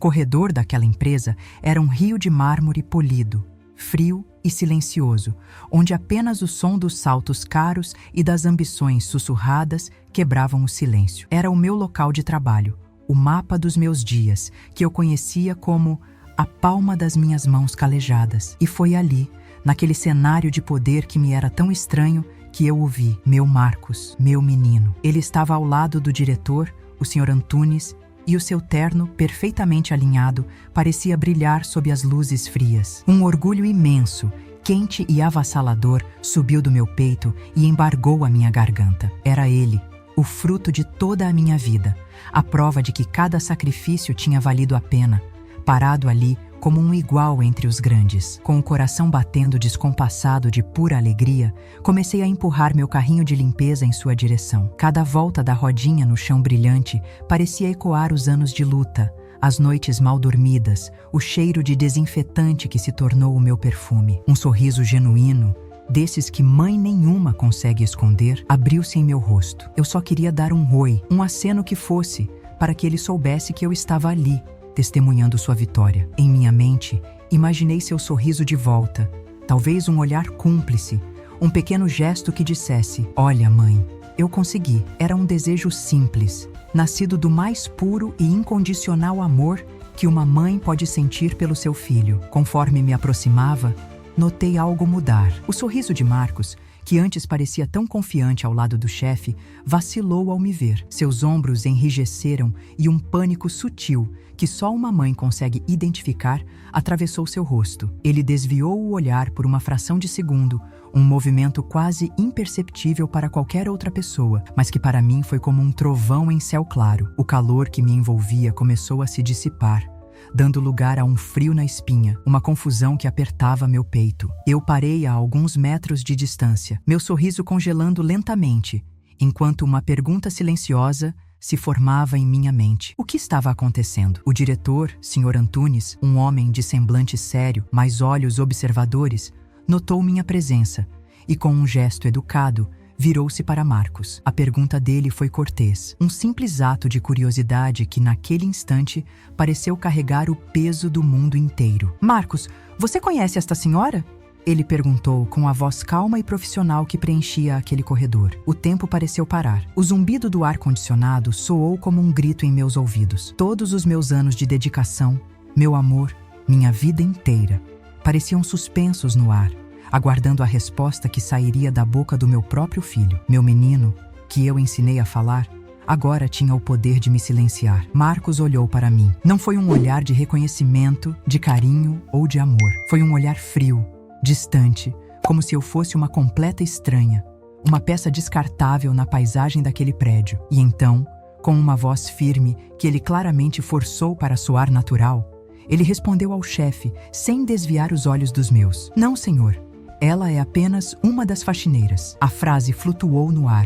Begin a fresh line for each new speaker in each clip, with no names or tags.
corredor daquela empresa era um rio de mármore polido, frio e silencioso, onde apenas o som dos saltos caros e das ambições sussurradas quebravam o silêncio. Era o meu local de trabalho, o mapa dos meus dias, que eu conhecia como a palma das minhas mãos calejadas. E foi ali, naquele cenário de poder que me era tão estranho, que eu o vi, meu Marcos, meu menino. Ele estava ao lado do diretor, o Sr. Antunes, e o seu terno, perfeitamente alinhado, parecia brilhar sob as luzes frias. Um orgulho imenso, quente e avassalador, subiu do meu peito e embargou a minha garganta. Era ele, o fruto de toda a minha vida, a prova de que cada sacrifício tinha valido a pena, parado ali como um igual entre os grandes. Com o coração batendo descompassado de pura alegria, comecei a empurrar meu carrinho de limpeza em sua direção. Cada volta da rodinha no chão brilhante parecia ecoar os anos de luta, as noites mal dormidas, o cheiro de desinfetante que se tornou o meu perfume. Um sorriso genuíno, desses que mãe nenhuma consegue esconder, abriu-se em meu rosto. Eu só queria dar um oi, um aceno que fosse, para que ele soubesse que eu estava ali, testemunhando sua vitória. Em minha mente, imaginei seu sorriso de volta, talvez um olhar cúmplice, um pequeno gesto que dissesse: "Olha, mãe, eu consegui." Era um desejo simples, nascido do mais puro e incondicional amor que uma mãe pode sentir pelo seu filho. Conforme me aproximava, notei algo mudar. O sorriso de Marcos, que antes parecia tão confiante ao lado do chefe, vacilou ao me ver. Seus ombros enrijeceram e um pânico sutil, que só uma mãe consegue identificar, atravessou seu rosto. Ele desviou o olhar por uma fração de segundo, um movimento quase imperceptível para qualquer outra pessoa, mas que para mim foi como um trovão em céu claro. O calor que me envolvia começou a se dissipar, dando lugar a um frio na espinha, uma confusão que apertava meu peito. Eu parei a alguns metros de distância, meu sorriso congelando lentamente, enquanto uma pergunta silenciosa se formava em minha mente. O que estava acontecendo? O diretor, Sr. Antunes, um homem de semblante sério, mas olhos observadores, notou minha presença e, com um gesto educado, virou-se para Marcos. A pergunta dele foi cortês, um simples ato de curiosidade que, naquele instante, pareceu carregar o peso do mundo inteiro. "Marcos, você conhece esta senhora?" Ele perguntou com a voz calma e profissional que preenchia aquele corredor. O tempo pareceu parar. O zumbido do ar-condicionado soou como um grito em meus ouvidos. Todos os meus anos de dedicação, meu amor, minha vida inteira, pareciam suspensos no ar, aguardando a resposta que sairia da boca do meu próprio filho. Meu menino, que eu ensinei a falar, agora tinha o poder de me silenciar. Marcos olhou para mim. Não foi um olhar de reconhecimento, de carinho ou de amor. Foi um olhar frio, distante, como se eu fosse uma completa estranha, uma peça descartável na paisagem daquele prédio. E então, com uma voz firme que ele claramente forçou para soar natural, ele respondeu ao chefe, sem desviar os olhos dos meus: "Não, senhor. Ela é apenas uma das faxineiras." A frase flutuou no ar,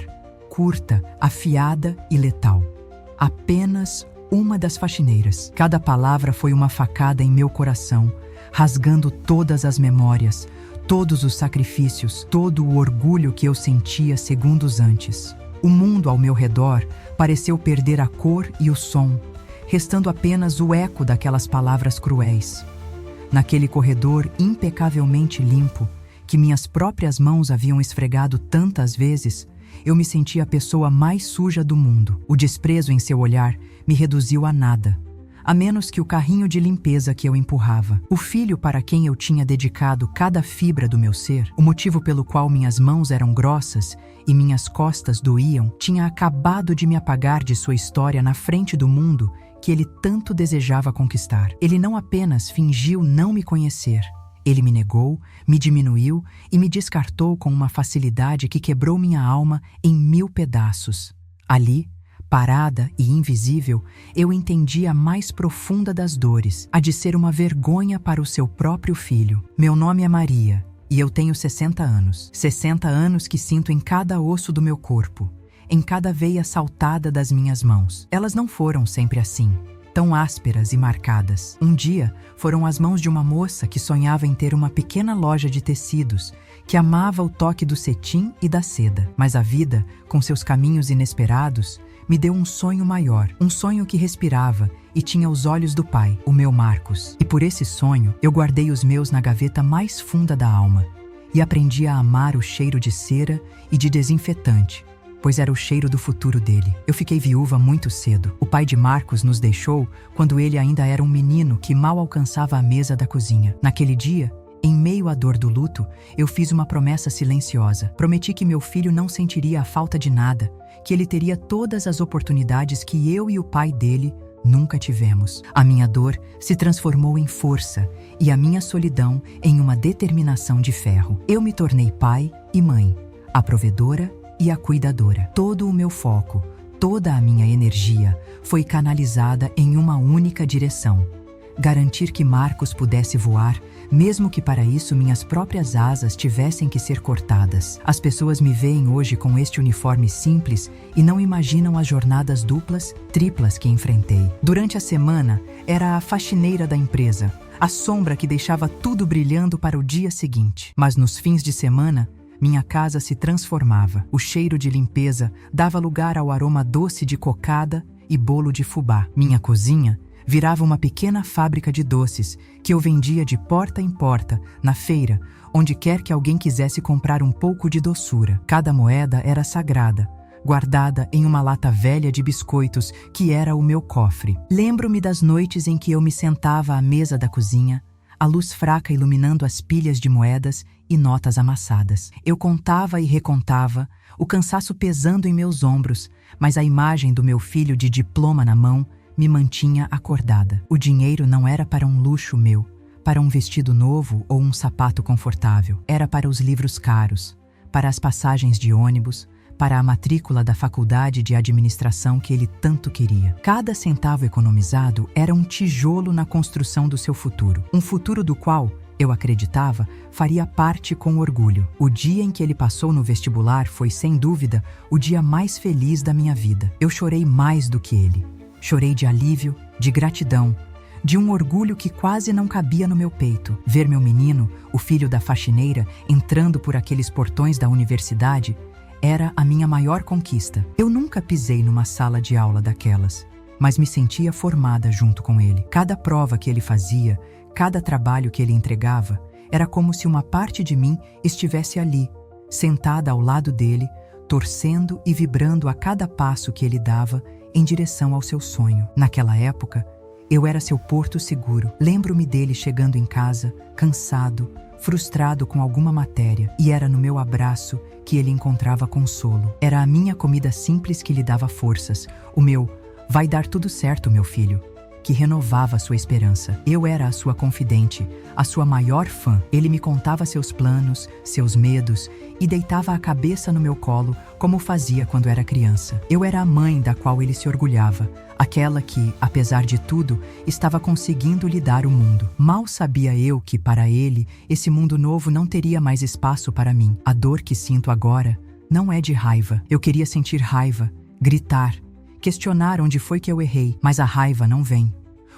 curta, afiada e letal. Apenas uma das faxineiras. Cada palavra foi uma facada em meu coração, rasgando todas as memórias, todos os sacrifícios, todo o orgulho que eu sentia segundos antes. O mundo ao meu redor pareceu perder a cor e o som, restando apenas o eco daquelas palavras cruéis. Naquele corredor impecavelmente limpo, que minhas próprias mãos haviam esfregado tantas vezes, eu me sentia a pessoa mais suja do mundo. O desprezo em seu olhar me reduziu a nada, a menos que o carrinho de limpeza que eu empurrava. O filho para quem eu tinha dedicado cada fibra do meu ser, o motivo pelo qual minhas mãos eram grossas e minhas costas doíam, tinha acabado de me apagar de sua história na frente do mundo que ele tanto desejava conquistar. Ele não apenas fingiu não me conhecer, ele me negou, me diminuiu e me descartou com uma facilidade que quebrou minha alma em 1000 pedaços. Ali, parada e invisível, eu entendi a mais profunda das dores, a de ser uma vergonha para o seu próprio filho. Meu nome é Maria e eu tenho 60 anos. 60 anos que sinto em cada osso do meu corpo, em cada veia saltada das minhas mãos. Elas não foram sempre assim, tão ásperas e marcadas. Um dia, foram as mãos de uma moça que sonhava em ter uma pequena loja de tecidos, que amava o toque do cetim e da seda. Mas a vida, com seus caminhos inesperados, me deu um sonho maior, um sonho que respirava e tinha os olhos do pai, o meu Marcos. E por esse sonho, eu guardei os meus na gaveta mais funda da alma e aprendi a amar o cheiro de cera e de desinfetante, pois era o cheiro do futuro dele. Eu fiquei viúva muito cedo. O pai de Marcos nos deixou quando ele ainda era um menino que mal alcançava a mesa da cozinha. Naquele dia, em meio à dor do luto, eu fiz uma promessa silenciosa. Prometi que meu filho não sentiria a falta de nada, que ele teria todas as oportunidades que eu e o pai dele nunca tivemos. A minha dor se transformou em força e a minha solidão em uma determinação de ferro. Eu me tornei pai e mãe, a provedora e a cuidadora. Todo o meu foco, toda a minha energia foi canalizada em uma única direção: garantir que Marcos pudesse voar, mesmo que para isso minhas próprias asas tivessem que ser cortadas. As pessoas me veem hoje com este uniforme simples e não imaginam as jornadas duplas, triplas que enfrentei. Durante a semana, era a faxineira da empresa, a sombra que deixava tudo brilhando para o dia seguinte. Mas nos fins de semana, minha casa se transformava. O cheiro de limpeza dava lugar ao aroma doce de cocada e bolo de fubá. Minha cozinha virava uma pequena fábrica de doces que eu vendia de porta em porta, na feira, onde quer que alguém quisesse comprar um pouco de doçura. Cada moeda era sagrada, guardada em uma lata velha de biscoitos que era o meu cofre. Lembro-me das noites em que eu me sentava à mesa da cozinha, a luz fraca iluminando as pilhas de moedas e notas amassadas. Eu contava e recontava, o cansaço pesando em meus ombros, mas a imagem do meu filho de diploma na mão me mantinha acordada. O dinheiro não era para um luxo meu, para um vestido novo ou um sapato confortável. Era para os livros caros, para as passagens de ônibus, para a matrícula da faculdade de administração que ele tanto queria. Cada centavo economizado era um tijolo na construção do seu futuro. Um futuro do qual, eu acreditava, faria parte com orgulho. O dia em que ele passou no vestibular foi, sem dúvida, o dia mais feliz da minha vida. Eu chorei mais do que ele. Chorei de alívio, de gratidão, de um orgulho que quase não cabia no meu peito. Ver meu menino, o filho da faxineira, entrando por aqueles portões da universidade, era a minha maior conquista. Eu nunca pisei numa sala de aula daquelas, mas me sentia formada junto com ele. Cada prova que ele fazia, cada trabalho que ele entregava, era como se uma parte de mim estivesse ali, sentada ao lado dele, torcendo e vibrando a cada passo que ele dava em direção ao seu sonho. Naquela época, eu era seu porto seguro. Lembro-me dele chegando em casa, cansado, frustrado com alguma matéria, e era no meu abraço que ele encontrava consolo. Era a minha comida simples que lhe dava forças, o meu "vai dar tudo certo, meu filho", que renovava sua esperança. Eu era a sua confidente, a sua maior fã. Ele me contava seus planos, seus medos e deitava a cabeça no meu colo como fazia quando era criança. Eu era a mãe da qual ele se orgulhava, aquela que, apesar de tudo, estava conseguindo lhe dar o mundo. Mal sabia eu que, para ele, esse mundo novo não teria mais espaço para mim. A dor que sinto agora não é de raiva. Eu queria sentir raiva, gritar, questionar onde foi que eu errei, mas a raiva não vem.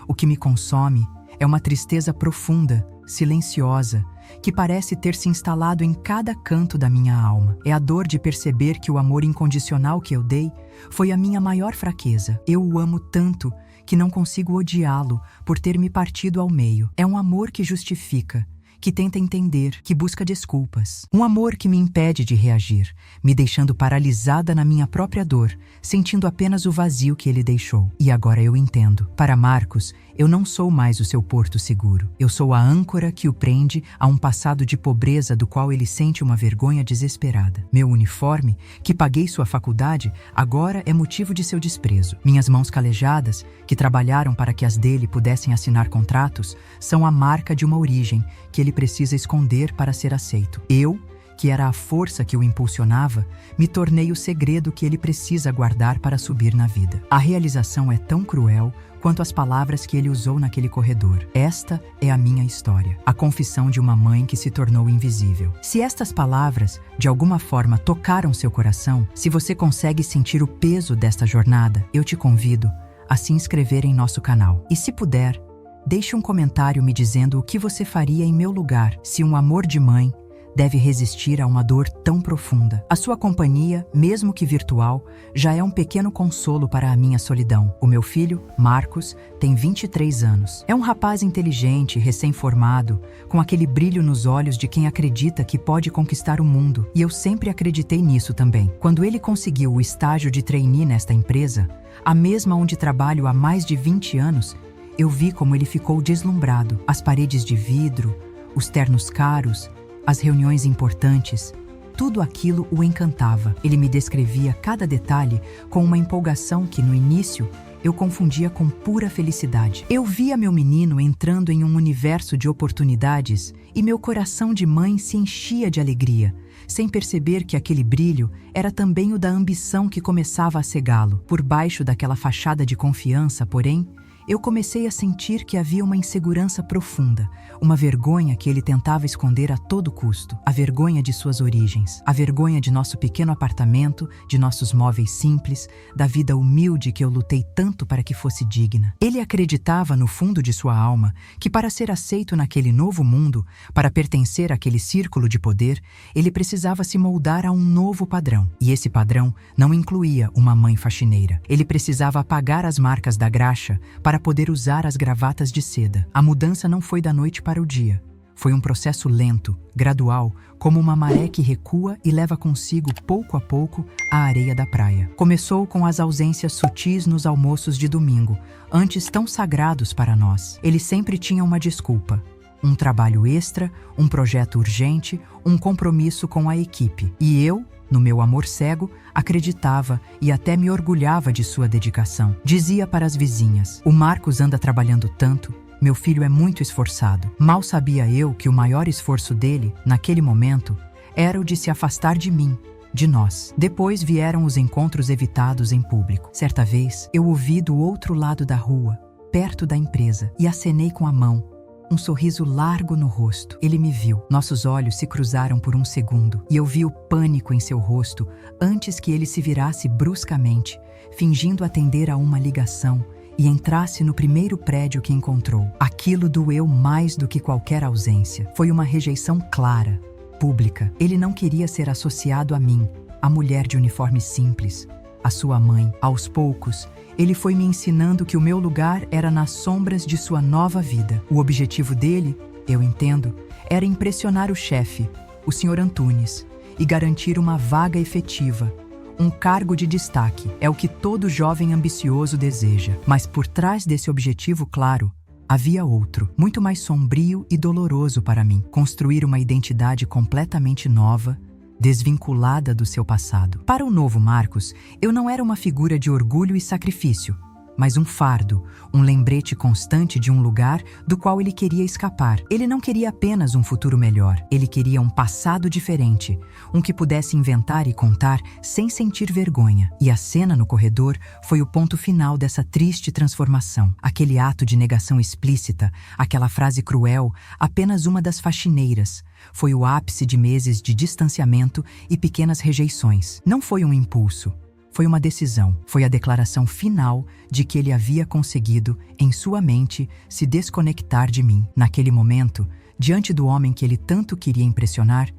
O que me consome é uma tristeza profunda, silenciosa, que parece ter se instalado em cada canto da minha alma. É a dor de perceber que o amor incondicional que eu dei foi a minha maior fraqueza. Eu o amo tanto que não consigo odiá-lo por ter me partido ao meio. É um amor que justifica, que tenta entender, que busca desculpas. Um amor que me impede de reagir, me deixando paralisada na minha própria dor, sentindo apenas o vazio que ele deixou. E agora eu entendo. Para Marcos, eu não sou mais o seu porto seguro. Eu sou a âncora que o prende a um passado de pobreza do qual ele sente uma vergonha desesperada. Meu uniforme, que paguei sua faculdade, agora é motivo de seu desprezo. Minhas mãos calejadas, que trabalharam para que as dele pudessem assinar contratos, são a marca de uma origem que ele precisa esconder para ser aceito. Eu, que era a força que o impulsionava, me tornei o segredo que ele precisa guardar para subir na vida. A realização é tão cruel quanto as palavras que ele usou naquele corredor. Esta é a minha história, a confissão de uma mãe que se tornou invisível. Se estas palavras, de alguma forma, tocaram seu coração, se você consegue sentir o peso desta jornada, eu te convido a se inscrever em nosso canal. E se puder, deixe um comentário me dizendo o que você faria em meu lugar se um amor de mãe deve resistir a uma dor tão profunda? A sua companhia, mesmo que virtual, já é um pequeno consolo para a minha solidão. O meu filho, Marcos, tem 23 anos. É um rapaz inteligente, recém-formado, com aquele brilho nos olhos de quem acredita que pode conquistar o mundo. E eu sempre acreditei nisso também. Quando ele conseguiu o estágio de trainee nesta empresa, a mesma onde trabalho há mais de 20 anos, eu vi como ele ficou deslumbrado. As paredes de vidro, os ternos caros, as reuniões importantes, tudo aquilo o encantava. Ele me descrevia cada detalhe com uma empolgação que, no início, eu confundia com pura felicidade. Eu via meu menino entrando em um universo de oportunidades e meu coração de mãe se enchia de alegria, sem perceber que aquele brilho era também o da ambição que começava a cegá-lo. Por baixo daquela fachada de confiança, porém, eu comecei a sentir que havia uma insegurança profunda, uma vergonha que ele tentava esconder a todo custo. A vergonha de suas origens, a vergonha de nosso pequeno apartamento, de nossos móveis simples, da vida humilde que eu lutei tanto para que fosse digna. Ele acreditava no fundo de sua alma que para ser aceito naquele novo mundo, para pertencer àquele círculo de poder, ele precisava se moldar a um novo padrão. E esse padrão não incluía uma mãe faxineira. Ele precisava apagar as marcas da graxa para poder usar as gravatas de seda. A mudança não foi da noite para o dia. Foi um processo lento, gradual, como uma maré que recua e leva consigo, pouco a pouco, a areia da praia. Começou com as ausências sutis nos almoços de domingo, antes tão sagrados para nós. Ele sempre tinha uma desculpa. Um trabalho extra, um projeto urgente, um compromisso com a equipe. E eu, no meu amor cego, acreditava e até me orgulhava de sua dedicação. Dizia para as vizinhas: "O Marcos anda trabalhando tanto, meu filho é muito esforçado." Mal sabia eu que o maior esforço dele, naquele momento, era o de se afastar de mim, de nós. Depois vieram os encontros evitados em público. Certa vez, eu o vi do outro lado da rua, perto da empresa, e acenei com a mão. Um sorriso largo no rosto. Ele me viu. Nossos olhos se cruzaram por um segundo e eu vi o pânico em seu rosto antes que ele se virasse bruscamente, fingindo atender a uma ligação e entrasse no primeiro prédio que encontrou. Aquilo doeu mais do que qualquer ausência. Foi uma rejeição clara, pública. Ele não queria ser associado a mim, a mulher de uniforme simples, a sua mãe. Aos poucos, ele foi me ensinando que o meu lugar era nas sombras de sua nova vida. O objetivo dele, eu entendo, era impressionar o chefe, o Sr. Antunes, e garantir uma vaga efetiva, um cargo de destaque. É o que todo jovem ambicioso deseja. Mas por trás desse objetivo claro, havia outro, muito mais sombrio e doloroso para mim: construir uma identidade completamente nova, desvinculada do seu passado. Para o novo Marcos, eu não era uma figura de orgulho e sacrifício, mas um fardo, um lembrete constante de um lugar do qual ele queria escapar. Ele não queria apenas um futuro melhor, ele queria um passado diferente, um que pudesse inventar e contar sem sentir vergonha. E a cena no corredor foi o ponto final dessa triste transformação. Aquele ato de negação explícita, aquela frase cruel, apenas uma das faxineiras, foi o ápice de meses de distanciamento e pequenas rejeições. Não foi um impulso. Foi uma decisão, foi a declaração final de que ele havia conseguido, em sua mente, se desconectar de mim. Naquele momento, diante do homem que ele tanto queria impressionar,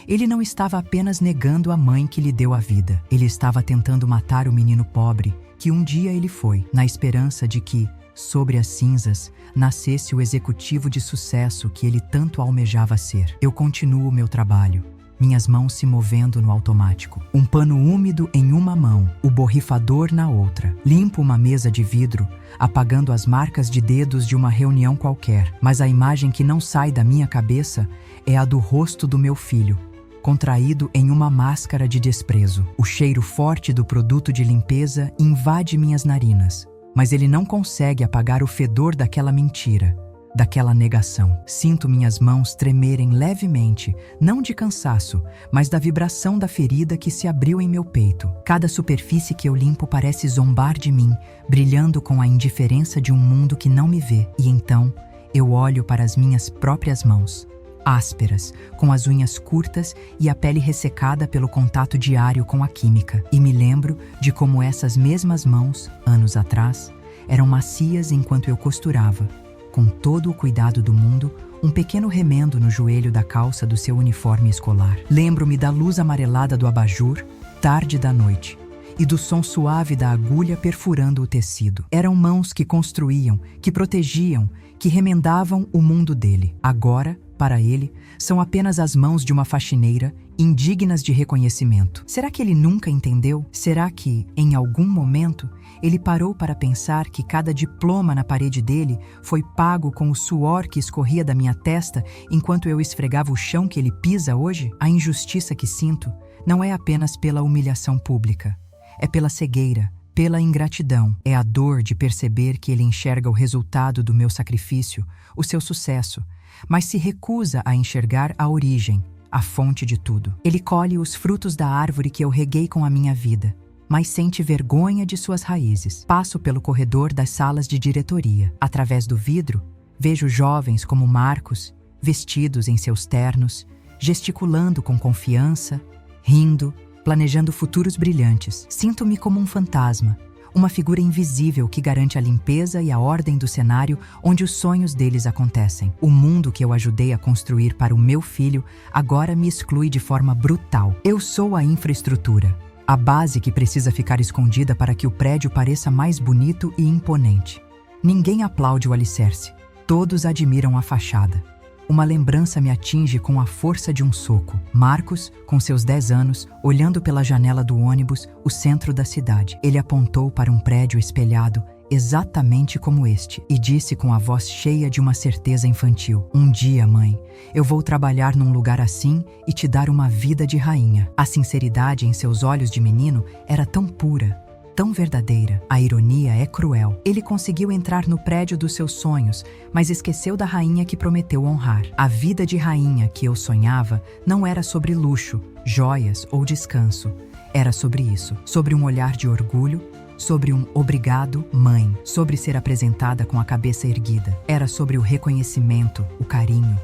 ele não estava apenas negando a mãe que lhe deu a vida. Ele estava tentando matar o menino pobre que um dia ele foi, na esperança de que, sobre as cinzas, nascesse o executivo de sucesso que ele tanto almejava ser. Eu continuo meu trabalho, minhas mãos se movendo no automático. Um pano úmido em uma mão, o borrifador na outra. Limpo uma mesa de vidro, apagando as marcas de dedos de uma reunião qualquer. Mas a imagem que não sai da minha cabeça é a do rosto do meu filho, contraído em uma máscara de desprezo. O cheiro forte do produto de limpeza invade minhas narinas, mas ele não consegue apagar o fedor daquela mentira, daquela negação. Sinto minhas mãos tremerem levemente, não de cansaço, mas da vibração da ferida que se abriu em meu peito. Cada superfície que eu limpo parece zombar de mim, brilhando com a indiferença de um mundo que não me vê. E então, eu olho para as minhas próprias mãos, ásperas, com as unhas curtas e a pele ressecada pelo contato diário com a química. E me lembro de como essas mesmas mãos, anos atrás, eram macias enquanto eu costurava, com todo o cuidado do mundo, um pequeno remendo no joelho da calça do seu uniforme escolar. Lembro-me da luz amarelada do abajur, tarde da noite, e do som suave da agulha perfurando o tecido. Eram mãos que construíam, que protegiam, que remendavam o mundo dele. Agora, para ele, são apenas as mãos de uma faxineira, indignas de reconhecimento. Será que ele nunca entendeu? Será que, em algum momento, ele parou para pensar que cada diploma na parede dele foi pago com o suor que escorria da minha testa enquanto eu esfregava o chão que ele pisa hoje? A injustiça que sinto não é apenas pela humilhação pública. É pela cegueira, pela ingratidão. É a dor de perceber que ele enxerga o resultado do meu sacrifício, o seu sucesso, mas se recusa a enxergar a origem, a fonte de tudo. Ele colhe os frutos da árvore que eu reguei com a minha vida, mas sente vergonha de suas raízes. Passo pelo corredor das salas de diretoria. Através do vidro, vejo jovens como Marcos, vestidos em seus ternos, gesticulando com confiança, rindo, planejando futuros brilhantes. Sinto-me como um fantasma, uma figura invisível que garante a limpeza e a ordem do cenário onde os sonhos deles acontecem. O mundo que eu ajudei a construir para o meu filho agora me exclui de forma brutal. Eu sou a infraestrutura, a base que precisa ficar escondida para que o prédio pareça mais bonito e imponente. Ninguém aplaude o alicerce, todos admiram a fachada. Uma lembrança me atinge com a força de um soco. Marcos, com seus 10 anos, olhando pela janela do ônibus, o centro da cidade. Ele apontou para um prédio espelhado, exatamente como este, e disse com a voz cheia de uma certeza infantil: "Um dia, mãe, eu vou trabalhar num lugar assim e te dar uma vida de rainha." A sinceridade em seus olhos de menino era tão pura, tão verdadeira. A ironia é cruel. Ele conseguiu entrar no prédio dos seus sonhos, mas esqueceu da rainha que prometeu honrar. A vida de rainha que eu sonhava não era sobre luxo, joias ou descanso. Era sobre isso, sobre um olhar de orgulho, sobre um "obrigado, mãe", sobre ser apresentada com a cabeça erguida. Era sobre o reconhecimento, o carinho,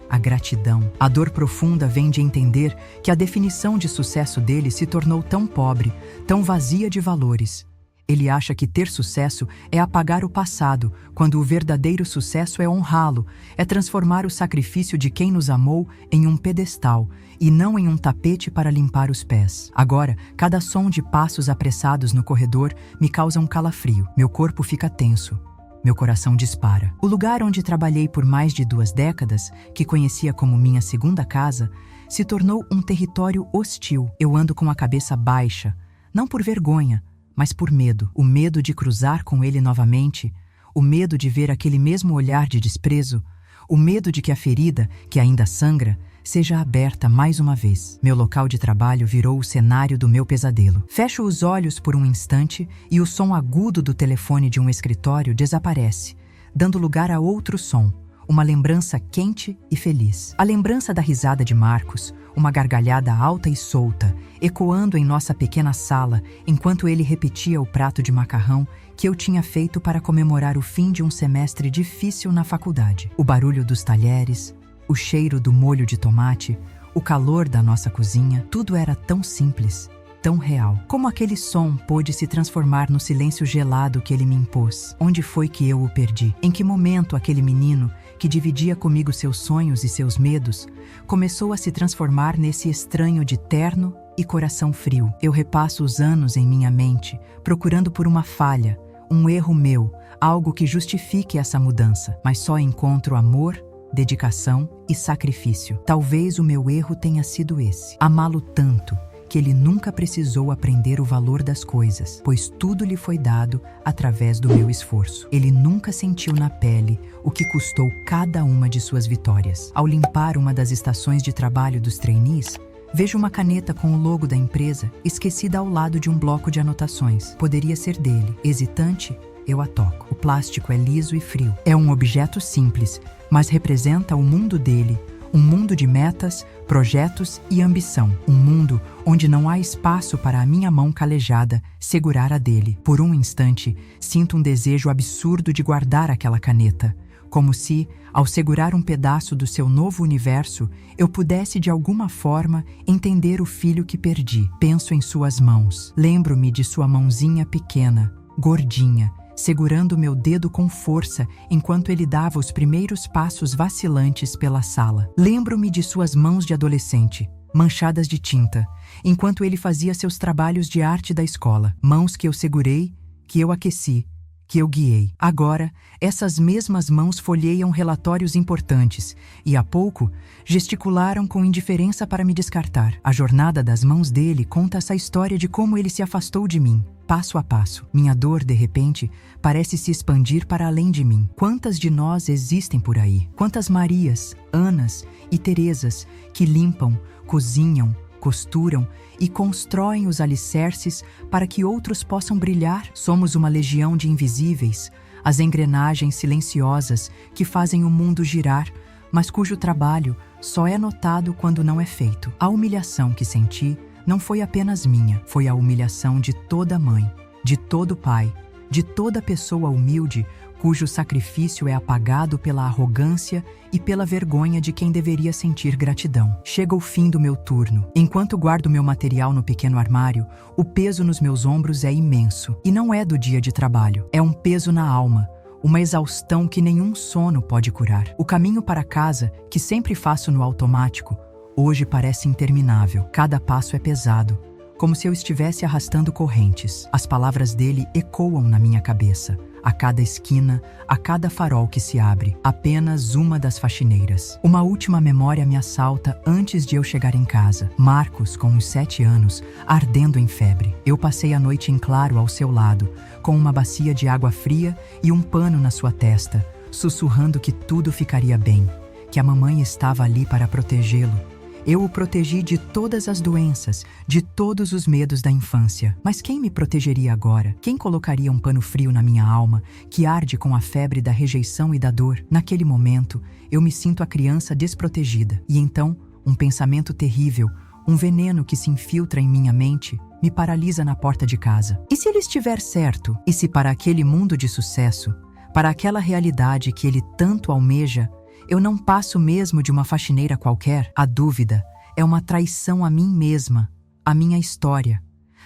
a gratidão. A dor profunda vem de entender que a definição de sucesso dele se tornou tão pobre, tão vazia de valores. Ele acha que ter sucesso é apagar o passado, quando o verdadeiro sucesso é honrá-lo, é transformar o sacrifício de quem nos amou em um pedestal e não em um tapete para limpar os pés. Agora, cada som de passos apressados no corredor me causa um calafrio. Meu corpo fica tenso. Meu coração dispara. O lugar onde trabalhei por mais de 2 décadas, que conhecia como minha segunda casa, se tornou um território hostil. Eu ando com a cabeça baixa, não por vergonha, mas por medo. O medo de cruzar com ele novamente, o medo de ver aquele mesmo olhar de desprezo, o medo de que a ferida, que ainda sangra, seja aberta mais uma vez. Meu local de trabalho virou o cenário do meu pesadelo. Fecho os olhos por um instante e o som agudo do telefone de um escritório desaparece, dando lugar a outro som, uma lembrança quente e feliz. A lembrança da risada de Marcos, uma gargalhada alta e solta, ecoando em nossa pequena sala enquanto ele repetia o prato de macarrão que eu tinha feito para comemorar o fim de um semestre difícil na faculdade. O barulho dos talheres, o cheiro do molho de tomate, o calor da nossa cozinha, tudo era tão simples, tão real. Como aquele som pôde se transformar no silêncio gelado que ele me impôs? Onde foi que eu o perdi? Em que momento aquele menino, que dividia comigo seus sonhos e seus medos, começou a se transformar nesse estranho de terno e coração frio? Eu repasso os anos em minha mente, procurando por uma falha, um erro meu, algo que justifique essa mudança, mas só encontro amor, dedicação e sacrifício. Talvez o meu erro tenha sido esse: amá-lo tanto que ele nunca precisou aprender o valor das coisas, pois tudo lhe foi dado através do meu esforço. Ele nunca sentiu na pele o que custou cada uma de suas vitórias. Ao limpar uma das estações de trabalho dos trainees, vejo uma caneta com o logo da empresa esquecida ao lado de um bloco de anotações. Poderia ser dele. Hesitante, eu a toco. O plástico é liso e frio. É um objeto simples, mas representa o mundo dele, um mundo de metas, projetos e ambição. Um mundo onde não há espaço para a minha mão calejada segurar a dele. Por um instante, sinto um desejo absurdo de guardar aquela caneta, como se, ao segurar um pedaço do seu novo universo, eu pudesse de alguma forma entender o filho que perdi. Penso em suas mãos. Lembro-me de sua mãozinha pequena, gordinha, segurando meu dedo com força enquanto ele dava os primeiros passos vacilantes pela sala. Lembro-me de suas mãos de adolescente, manchadas de tinta, enquanto ele fazia seus trabalhos de arte da escola. Mãos que eu segurei, que eu aqueci, que eu guiei. Agora, essas mesmas mãos folheiam relatórios importantes e, há pouco, gesticularam com indiferença para me descartar. A jornada das mãos dele conta essa história de como ele se afastou de mim, passo a passo. Minha dor, de repente, parece se expandir para além de mim. Quantas de nós existem por aí? Quantas Marias, Anas e Teresas que limpam, cozinham, costuram e constroem os alicerces para que outros possam brilhar? Somos uma legião de invisíveis, as engrenagens silenciosas que fazem o mundo girar, mas cujo trabalho só é notado quando não é feito. A humilhação que senti não foi apenas minha, foi a humilhação de toda mãe, de todo pai, de toda pessoa humilde cujo sacrifício é apagado pela arrogância e pela vergonha de quem deveria sentir gratidão. Chega o fim do meu turno. Enquanto guardo meu material no pequeno armário, o peso nos meus ombros é imenso. E não é do dia de trabalho, é um peso na alma, uma exaustão que nenhum sono pode curar. O caminho para casa, que sempre faço no automático, hoje parece interminável. Cada passo é pesado, como se eu estivesse arrastando correntes. As palavras dele ecoam na minha cabeça. A cada esquina, a cada farol que se abre, apenas uma das faxineiras. Uma última memória me assalta antes de eu chegar em casa. Marcos, com uns 7 anos, ardendo em febre. Eu passei a noite em claro ao seu lado, com uma bacia de água fria e um pano na sua testa, sussurrando que tudo ficaria bem, que a mamãe estava ali para protegê-lo. Eu o protegi de todas as doenças, de todos os medos da infância. Mas quem me protegeria agora? Quem colocaria um pano frio na minha alma, que arde com a febre da rejeição e da dor? Naquele momento, eu me sinto a criança desprotegida. E então, um pensamento terrível, um veneno que se infiltra em minha mente, me paralisa na porta de casa. E se ele estiver certo? E se para aquele mundo de sucesso, para aquela realidade que ele tanto almeja, eu não passo mesmo de uma faxineira qualquer? A dúvida é uma traição a mim mesma, a minha história.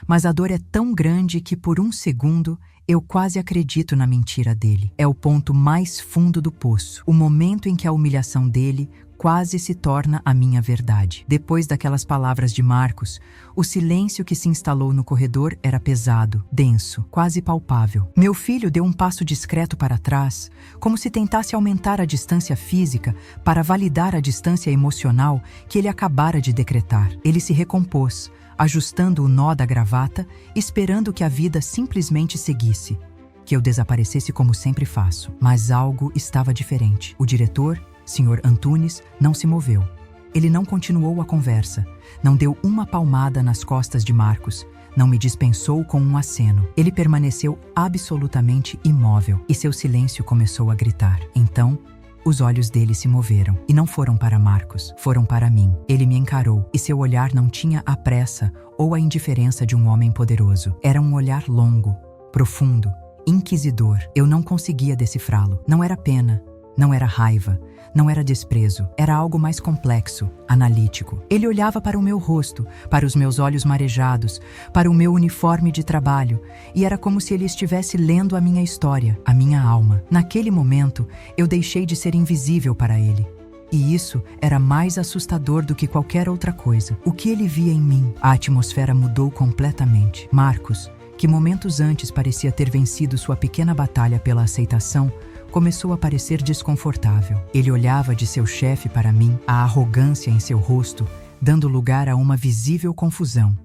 Mas a dor é tão grande que por um segundo eu quase acredito na mentira dele. É o ponto mais fundo do poço, o momento em que a humilhação dele quase se torna a minha verdade. Depois daquelas palavras de Marcos, o silêncio que se instalou no corredor era pesado, denso, quase palpável. Meu filho deu um passo discreto para trás, como se tentasse aumentar a distância física para validar a distância emocional que ele acabara de decretar. Ele se recompôs, ajustando o nó da gravata, esperando que a vida simplesmente seguisse, que eu desaparecesse como sempre faço. Mas algo estava diferente. O diretor, Sr. Antunes, não se moveu. Ele não continuou a conversa, não deu uma palmada nas costas de Marcos, não me dispensou com um aceno. Ele permaneceu absolutamente imóvel e seu silêncio começou a gritar. Então, os olhos dele se moveram e não foram para Marcos, foram para mim. Ele me encarou e seu olhar não tinha a pressa ou a indiferença de um homem poderoso. Era um olhar longo, profundo, inquisidor. Eu não conseguia decifrá-lo. Não era pena, não era raiva, não era desprezo, era algo mais complexo, analítico. Ele olhava para o meu rosto, para os meus olhos marejados, para o meu uniforme de trabalho, e era como se ele estivesse lendo a minha história, a minha alma. Naquele momento, eu deixei de ser invisível para ele. E isso era mais assustador do que qualquer outra coisa. O que ele via em mim? A atmosfera mudou completamente. Marcos, que momentos antes parecia ter vencido sua pequena batalha pela aceitação, começou a parecer desconfortável. Ele olhava de seu chefe para mim, a arrogância em seu rosto, dando lugar a uma visível confusão.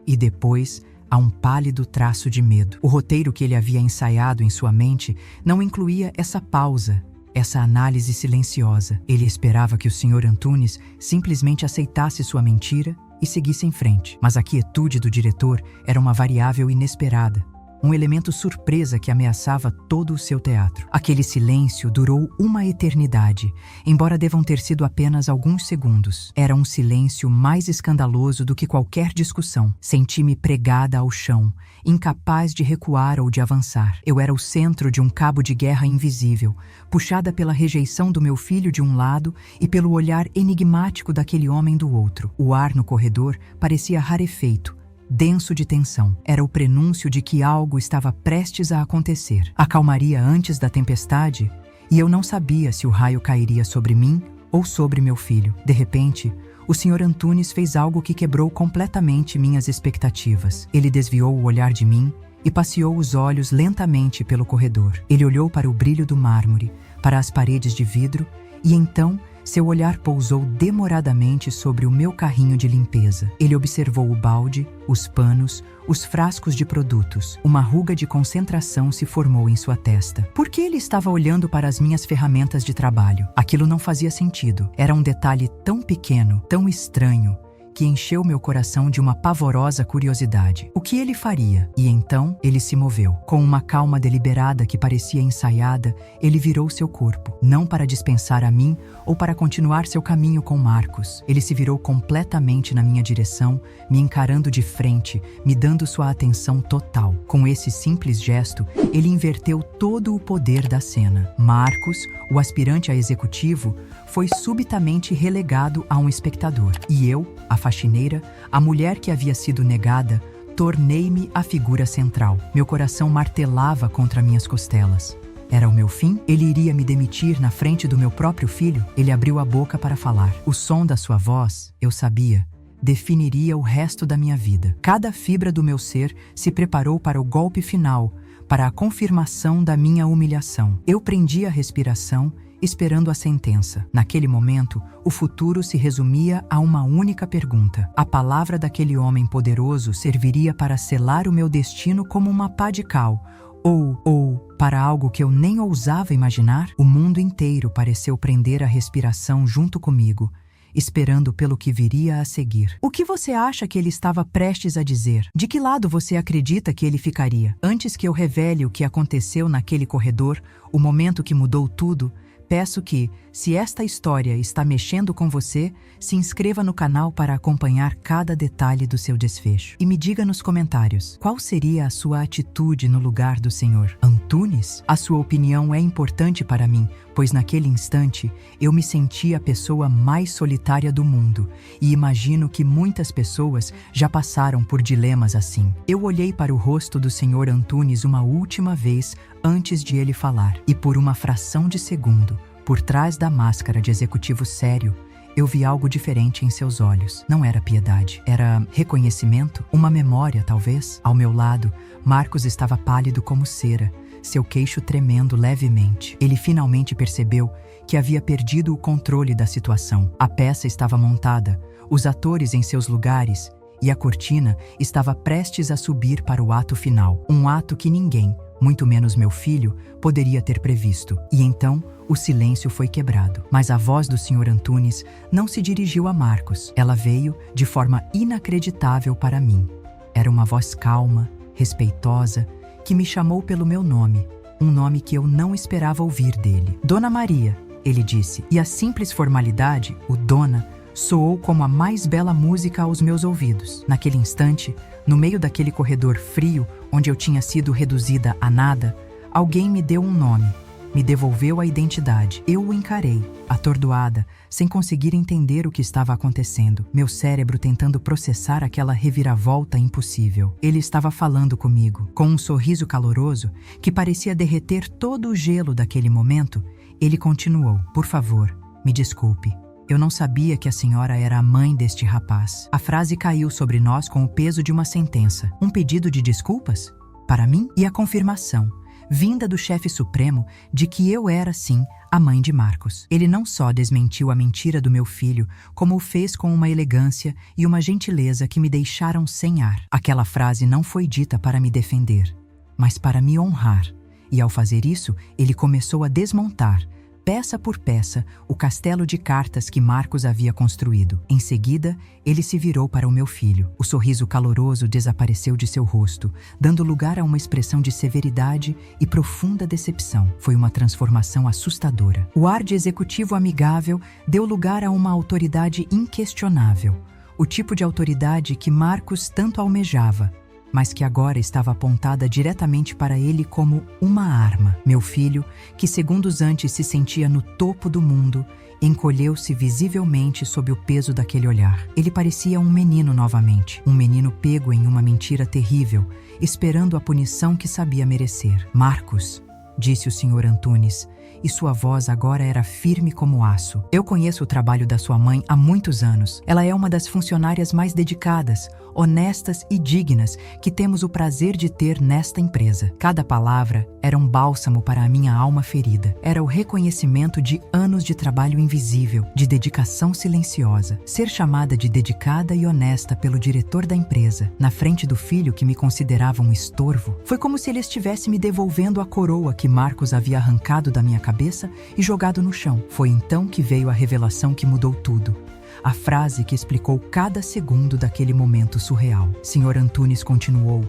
E depois, a um pálido traço de medo. O roteiro que ele havia ensaiado em sua mente não incluía essa pausa, essa análise silenciosa. Ele esperava que o Sr. Antunes simplesmente aceitasse sua mentira e seguisse em frente. Mas a quietude do diretor era uma variável inesperada. Um elemento surpresa que ameaçava todo o seu teatro. Aquele silêncio durou uma eternidade, embora devam ter sido apenas alguns segundos. Era um silêncio mais escandaloso do que qualquer discussão. Senti-me pregada ao chão, incapaz de recuar ou de avançar. Eu era o centro de um cabo de guerra invisível, puxada pela rejeição do meu filho de um lado e pelo olhar enigmático daquele homem do outro. O ar no corredor parecia rarefeito, denso de tensão. Era o prenúncio de que algo estava prestes a acontecer. A calmaria antes da tempestade, e eu não sabia se o raio cairia sobre mim ou sobre meu filho. De repente, o Sr. Antunes fez algo que quebrou completamente minhas expectativas. Ele desviou o olhar de mim e passeou os olhos lentamente pelo corredor. Ele olhou para o brilho do mármore, para as paredes de vidro, e então seu olhar pousou demoradamente sobre o meu carrinho de limpeza. Ele observou o balde, os panos, os frascos de produtos. Uma ruga de concentração se formou em sua testa. Por que ele estava olhando para as minhas ferramentas de trabalho? Aquilo não fazia sentido. Era um detalhe tão pequeno, tão estranho, que encheu meu coração de uma pavorosa curiosidade. O que ele faria? E então ele se moveu. Com uma calma deliberada que parecia ensaiada, ele virou seu corpo, não para dispensar a mim ou para continuar seu caminho com Marcos. Ele se virou completamente na minha direção, me encarando de frente, me dando sua atenção total. Com esse simples gesto, ele inverteu todo o poder da cena. Marcos, o aspirante a executivo, foi subitamente relegado a um espectador. E eu, a faxineira, a mulher que havia sido negada, tornei-me a figura central. Meu coração martelava contra minhas costelas. Era o meu fim? Ele iria me demitir na frente do meu próprio filho? Ele abriu a boca para falar. O som da sua voz, eu sabia, definiria o resto da minha vida. Cada fibra do meu ser se preparou para o golpe final, para a confirmação da minha humilhação. Eu prendi a respiração, esperando a sentença. Naquele momento, o futuro se resumia a uma única pergunta. A palavra daquele homem poderoso serviria para selar o meu destino como uma pá de cal, ou para algo que eu nem ousava imaginar? O mundo inteiro pareceu prender a respiração junto comigo, esperando pelo que viria a seguir. O que você acha que ele estava prestes a dizer? De que lado você acredita que ele ficaria? Antes que eu revele o que aconteceu naquele corredor, o momento que mudou tudo, peço que, se esta história está mexendo com você, se inscreva no canal para acompanhar cada detalhe do seu desfecho. E me diga nos comentários, qual seria a sua atitude no lugar do Sr. Antunes? A sua opinião é importante para mim, pois naquele instante eu me senti a pessoa mais solitária do mundo e imagino que muitas pessoas já passaram por dilemas assim. Eu olhei para o rosto do Sr. Antunes uma última vez antes de ele falar, e por uma fração de segundo, por trás da máscara de executivo sério, eu vi algo diferente em seus olhos. Não era piedade, era reconhecimento, uma memória talvez. Ao meu lado, Marcos estava pálido como cera, seu queixo tremendo levemente. Ele finalmente percebeu que havia perdido o controle da situação. A peça estava montada, os atores em seus lugares, e a cortina estava prestes a subir para o ato final. Um ato que ninguém, muito menos meu filho, poderia ter previsto. E então, o silêncio foi quebrado. Mas a voz do Sr. Antunes não se dirigiu a Marcos. Ela veio de forma inacreditável para mim. Era uma voz calma, respeitosa, que me chamou pelo meu nome, um nome que eu não esperava ouvir dele. Dona Maria, ele disse, e a simples formalidade, o Dona, soou como a mais bela música aos meus ouvidos. Naquele instante, no meio daquele corredor frio, onde eu tinha sido reduzida a nada, alguém me deu um nome, me devolveu a identidade. Eu o encarei, atordoada, sem conseguir entender o que estava acontecendo, meu cérebro tentando processar aquela reviravolta impossível. Ele estava falando comigo, com um sorriso caloroso que parecia derreter todo o gelo daquele momento. Ele continuou: "Por favor, me desculpe. Eu não sabia que a senhora era a mãe deste rapaz." A frase caiu sobre nós com o peso de uma sentença. Um pedido de desculpas? Para mim? E a confirmação, vinda do chefe supremo, de que eu era, sim, a mãe de Marcos. Ele não só desmentiu a mentira do meu filho, como o fez com uma elegância e uma gentileza que me deixaram sem ar. Aquela frase não foi dita para me defender, mas para me honrar. E ao fazer isso, ele começou a desmontar, peça por peça, o castelo de cartas que Marcos havia construído. Em seguida, ele se virou para o meu filho. O sorriso caloroso desapareceu de seu rosto, dando lugar a uma expressão de severidade e profunda decepção. Foi uma transformação assustadora. O ar de executivo amigável deu lugar a uma autoridade inquestionável, o tipo de autoridade que Marcos tanto almejava. mas que agora estava apontada diretamente para ele como uma arma. Meu filho, que segundos antes se sentia no topo do mundo, encolheu-se visivelmente sob o peso daquele olhar. Ele parecia um menino novamente, um menino pego em uma mentira terrível, esperando a punição que sabia merecer. Marcos, disse o Sr. Antunes, e sua voz agora era firme como aço. Eu conheço o trabalho da sua mãe há muitos anos. Ela é uma das funcionárias mais dedicadas, honestas e dignas que temos o prazer de ter nesta empresa. Cada palavra era um bálsamo para a minha alma ferida. Era o reconhecimento de anos de trabalho invisível, de dedicação silenciosa. Ser chamada de dedicada e honesta pelo diretor da empresa, na frente do filho que me considerava um estorvo, foi como se ele estivesse me devolvendo a coroa que Marcos havia arrancado da minha cabeça e jogado no chão. Foi então que veio a revelação que mudou tudo. A frase que explicou cada segundo daquele momento surreal. Sr. Antunes continuou,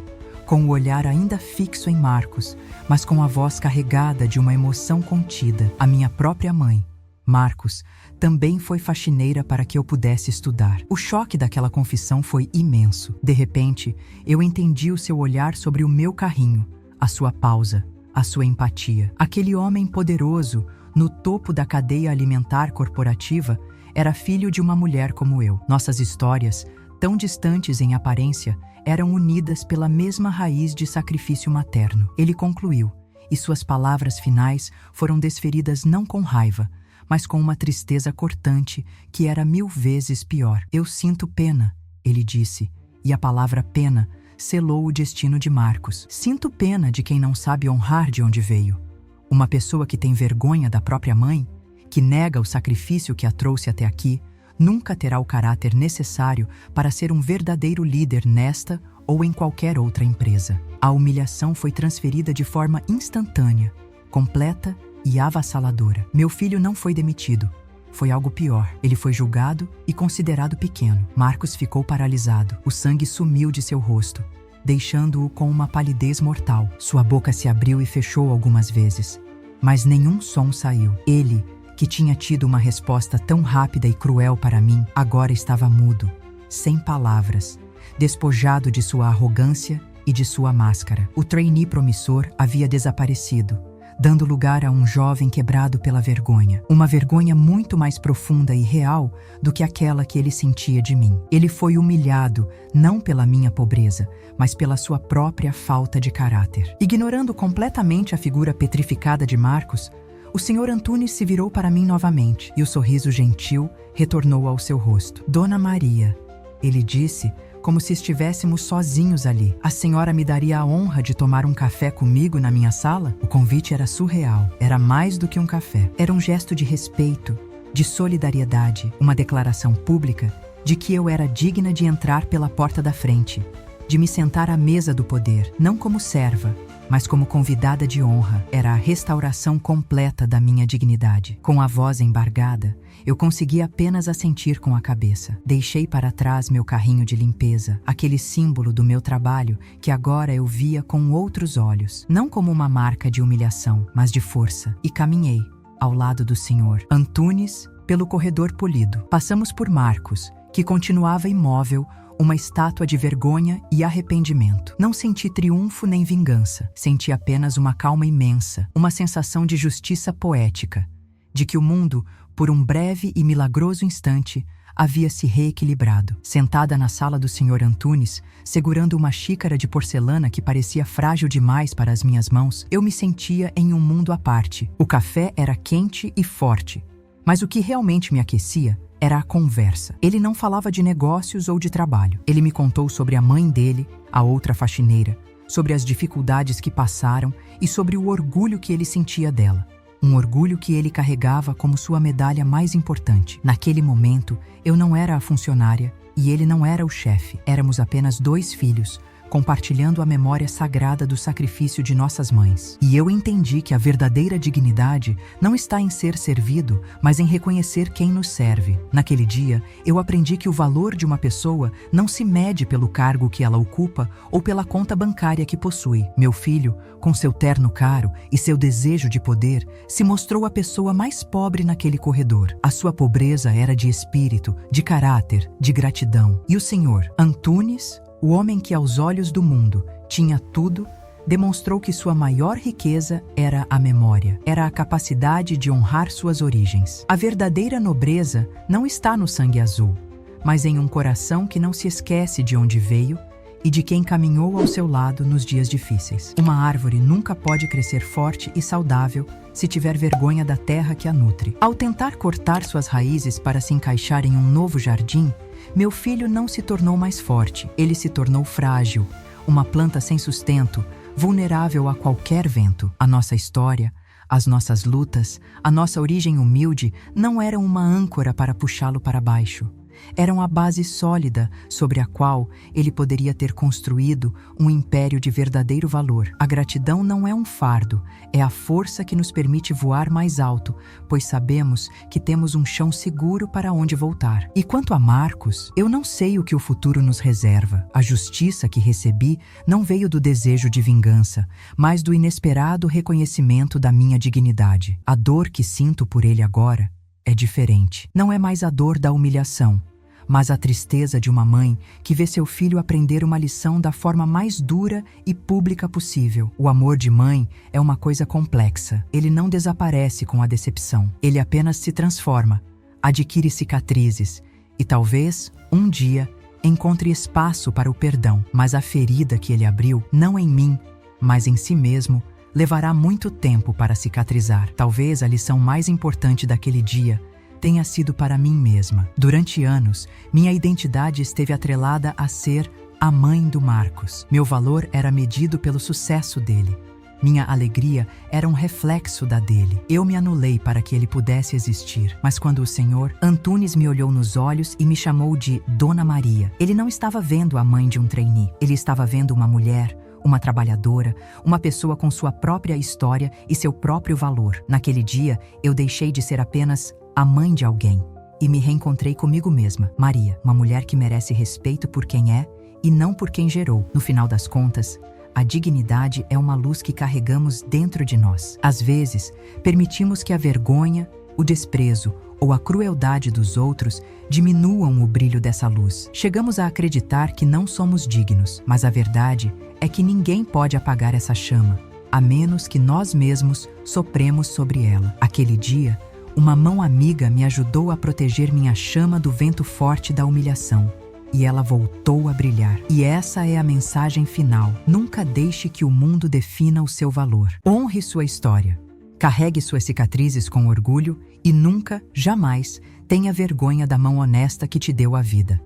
com o olhar ainda fixo em Marcos, mas com a voz carregada de uma emoção contida. A minha própria mãe, Marcos, também foi faxineira para que eu pudesse estudar. O choque daquela confissão foi imenso. De repente, eu entendi o seu olhar sobre o meu carrinho, a sua pausa, a sua empatia. Aquele homem poderoso, no topo da cadeia alimentar corporativa, era filho de uma mulher como eu. Nossas histórias, tão distantes em aparência, eram unidas pela mesma raiz de sacrifício materno. Ele concluiu, e suas palavras finais foram desferidas não com raiva, mas com uma tristeza cortante que era 1000 vezes pior. Eu sinto pena, ele disse, e a palavra pena selou o destino de Marcos. Sinto pena de quem não sabe honrar de onde veio. Uma pessoa que tem vergonha da própria mãe, que nega o sacrifício que a trouxe até aqui, nunca terá o caráter necessário para ser um verdadeiro líder nesta ou em qualquer outra empresa. A humilhação foi transferida de forma instantânea, completa e avassaladora. Meu filho não foi demitido. Foi algo pior. Ele foi julgado e considerado pequeno. Marcos ficou paralisado. O sangue sumiu de seu rosto, deixando-o com uma palidez mortal. Sua boca se abriu e fechou algumas vezes, mas nenhum som saiu. Ele, que tinha tido uma resposta tão rápida e cruel para mim, agora estava mudo, sem palavras, despojado de sua arrogância e de sua máscara. O trainee promissor havia desaparecido, dando lugar a um jovem quebrado pela vergonha. Uma vergonha muito mais profunda e real do que aquela que ele sentia de mim. Ele foi humilhado, não pela minha pobreza, mas pela sua própria falta de caráter. Ignorando completamente a figura petrificada de Marcos, o Sr. Antunes se virou para mim novamente, e o sorriso gentil retornou ao seu rosto. Dona Maria, ele disse, como se estivéssemos sozinhos ali. A senhora me daria a honra de tomar um café comigo na minha sala? O convite era surreal. Era mais do que um café. Era um gesto de respeito, de solidariedade, uma declaração pública de que eu era digna de entrar pela porta da frente, de me sentar à mesa do poder, não como serva, mas como convidada de honra. Era a restauração completa da minha dignidade. Com a voz embargada, eu consegui apenas assentir com a cabeça. Deixei para trás meu carrinho de limpeza, aquele símbolo do meu trabalho que agora eu via com outros olhos, não como uma marca de humilhação, mas de força, e caminhei, ao lado do Sr. Antunes, pelo corredor polido. Passamos por Marcos, que continuava imóvel, uma estátua de vergonha e arrependimento. Não senti triunfo nem vingança. Senti apenas uma calma imensa, uma sensação de justiça poética, de que o mundo, por um breve e milagroso instante, havia se reequilibrado. Sentada na sala do Sr. Antunes, segurando uma xícara de porcelana que parecia frágil demais para as minhas mãos, eu me sentia em um mundo à parte. O café era quente e forte, mas o que realmente me aquecia era a conversa. Ele não falava de negócios ou de trabalho. Ele me contou sobre a mãe dele, a outra faxineira, sobre as dificuldades que passaram e sobre o orgulho que ele sentia dela. Um orgulho que ele carregava como sua medalha mais importante. Naquele momento, eu não era a funcionária e ele não era o chefe. Éramos apenas 2 filhos, compartilhando a memória sagrada do sacrifício de nossas mães. E eu entendi que a verdadeira dignidade não está em ser servido, mas em reconhecer quem nos serve. Naquele dia, eu aprendi que o valor de uma pessoa não se mede pelo cargo que ela ocupa ou pela conta bancária que possui. Meu filho, com seu terno caro e seu desejo de poder, se mostrou a pessoa mais pobre naquele corredor. A sua pobreza era de espírito, de caráter, de gratidão. E o Sr. Antunes, O homem que aos olhos do mundo tinha tudo, demonstrou que sua maior riqueza era a memória, era a capacidade de honrar suas origens. A verdadeira nobreza não está no sangue azul, mas em um coração que não se esquece de onde veio e de quem caminhou ao seu lado nos dias difíceis. Uma árvore nunca pode crescer forte e saudável se tiver vergonha da terra que a nutre. Ao tentar cortar suas raízes para se encaixar em um novo jardim, meu filho não se tornou mais forte, ele se tornou frágil, uma planta sem sustento, vulnerável a qualquer vento. A nossa história, as nossas lutas, a nossa origem humilde não eram uma âncora para puxá-lo para baixo. Eram a base sólida sobre a qual ele poderia ter construído um império de verdadeiro valor. A gratidão não é um fardo, é a força que nos permite voar mais alto, pois sabemos que temos um chão seguro para onde voltar. E quanto a Marcos, eu não sei o que o futuro nos reserva. A justiça que recebi não veio do desejo de vingança, mas do inesperado reconhecimento da minha dignidade. A dor que sinto por ele agora é diferente. Não é mais a dor da humilhação, mas a tristeza de uma mãe que vê seu filho aprender uma lição da forma mais dura e pública possível. O amor de mãe é uma coisa complexa. Ele não desaparece com a decepção. Ele apenas se transforma, adquire cicatrizes e talvez, um dia, encontre espaço para o perdão. Mas a ferida que ele abriu, não em mim, mas em si mesmo, levará muito tempo para cicatrizar. Talvez a lição mais importante daquele dia tenha sido para mim mesma. Durante anos, minha identidade esteve atrelada a ser a mãe do Marcos. Meu valor era medido pelo sucesso dele. Minha alegria era um reflexo da dele. Eu me anulei para que ele pudesse existir. Mas quando o Senhor Antunes me olhou nos olhos e me chamou de Dona Maria, ele não estava vendo a mãe de um trainee. Ele estava vendo uma mulher, uma trabalhadora, uma pessoa com sua própria história e seu próprio valor. Naquele dia, eu deixei de ser apenas a mãe de alguém e me reencontrei comigo mesma, Maria, uma mulher que merece respeito por quem é e não por quem gerou. No final das contas, a dignidade é uma luz que carregamos dentro de nós. Às vezes, permitimos que a vergonha, o desprezo ou a crueldade dos outros diminuam o brilho dessa luz. Chegamos a acreditar que não somos dignos, mas a verdade é que ninguém pode apagar essa chama, a menos que nós mesmos sopremos sobre ela. Aquele dia, uma mão amiga me ajudou a proteger minha chama do vento forte da humilhação, e ela voltou a brilhar. E essa é a mensagem final. Nunca deixe que o mundo defina o seu valor. Honre sua história. Carregue suas cicatrizes com orgulho e nunca, jamais, tenha vergonha da mão honesta que te deu a vida.